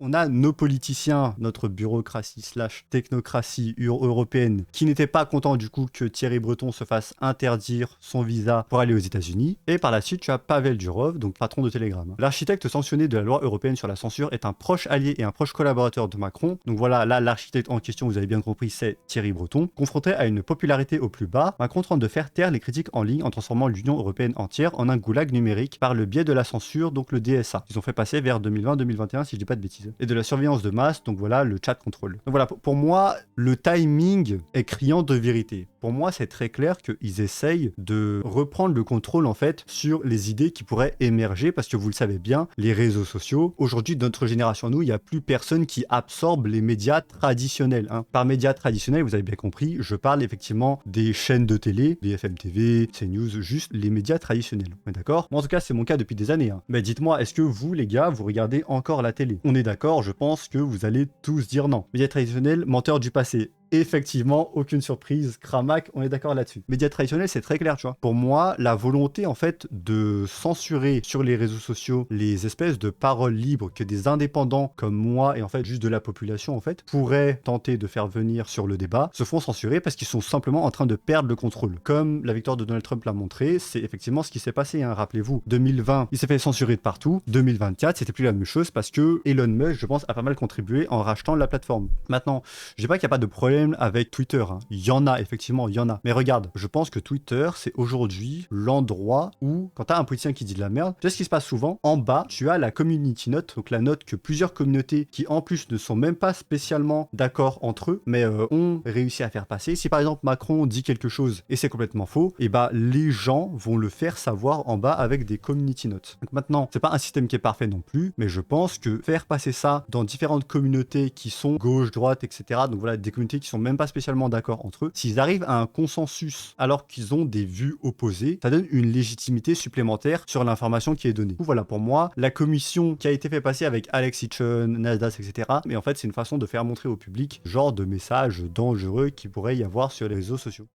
On a nos politiciens, notre bureaucratie slash technocratie européenne, qui n'étaient pas contents du coup que Thierry Breton se fasse interdire son visa pour aller aux États-Unis. Et par la suite, tu as Pavel Durov, donc patron de Telegram. L'architecte sanctionné de la loi européenne sur la censure est un proche allié et un proche collaborateur de Macron. Donc voilà, là, l'architecte en question, vous avez bien compris, c'est Thierry Breton. Confronté à une popularité au plus bas, Macron tente de faire taire les critiques en ligne en transformant l'Union européenne entière en un goulag numérique par le biais de la censure, donc le DSA. Ils ont fait passer vers 2020-2021, si je dis pas de bêtises. Et de la surveillance de masse, donc voilà, le chat control. Donc voilà, pour moi, le timing est criant de vérité. Pour moi, c'est très clair qu'ils essayent de reprendre le contrôle, en fait, sur les idées qui pourraient émerger, parce que vous le savez bien, les réseaux sociaux, aujourd'hui, de notre génération, nous, il n'y a plus personne qui absorbe les médias traditionnels. Hein. Par médias traditionnels, vous avez bien compris, je parle effectivement des chaînes de télé, BFM TV, CNews, juste les médias traditionnels. On est d'accord? Moi, en tout cas, c'est mon cas depuis des années. Hein. Mais dites-moi, est-ce que vous, les gars, vous regardez encore la télé? On est d'accord, je pense que vous allez tous dire non. Médias traditionnels, menteurs du passé. Effectivement, aucune surprise, Cramac, on est d'accord là-dessus. Médias traditionnels, c'est très clair, tu vois. Pour moi, la volonté, en fait, de censurer sur les réseaux sociaux les espèces de paroles libres que des indépendants comme moi et en fait juste de la population, en fait, pourraient tenter de faire venir sur le débat, se font censurer parce qu'ils sont simplement en train de perdre le contrôle. Comme la victoire de Donald Trump l'a montré, c'est effectivement ce qui s'est passé, hein. Rappelez-vous, 2020, il s'est fait censurer de partout. 2024, c'était plus la même chose parce que Elon Musk, je pense, a pas mal contribué en rachetant la plateforme. Maintenant, je dis pas qu'il n'y a pas de problème avec Twitter, hein. Il y en a, effectivement, il y en a. Mais regarde, je pense que Twitter, c'est aujourd'hui l'endroit où, quand t'as un politicien qui dit de la merde, tu sais ce qui se passe souvent, en bas, tu as la community note, donc la note que plusieurs communautés qui, en plus, ne sont même pas spécialement d'accord entre eux, mais ont réussi à faire passer. Si par exemple Macron dit quelque chose et c'est complètement faux, et bah les gens vont le faire savoir en bas avec des community notes. Donc maintenant, c'est pas un système qui est parfait non plus, mais je pense que faire passer ça dans différentes communautés qui sont gauche, droite, etc., donc voilà, des communautés qui sont même pas spécialement d'accord entre eux, s'ils arrivent à un consensus alors qu'ils ont des vues opposées, ça donne une légitimité supplémentaire sur l'information qui est donnée. Du coup, voilà, pour moi, la commission qui a été fait passer avec Alex Hitchens, Nasdaq, etc., mais en fait, c'est une façon de faire montrer au public genre de messages dangereux qu'il pourrait y avoir sur les réseaux sociaux.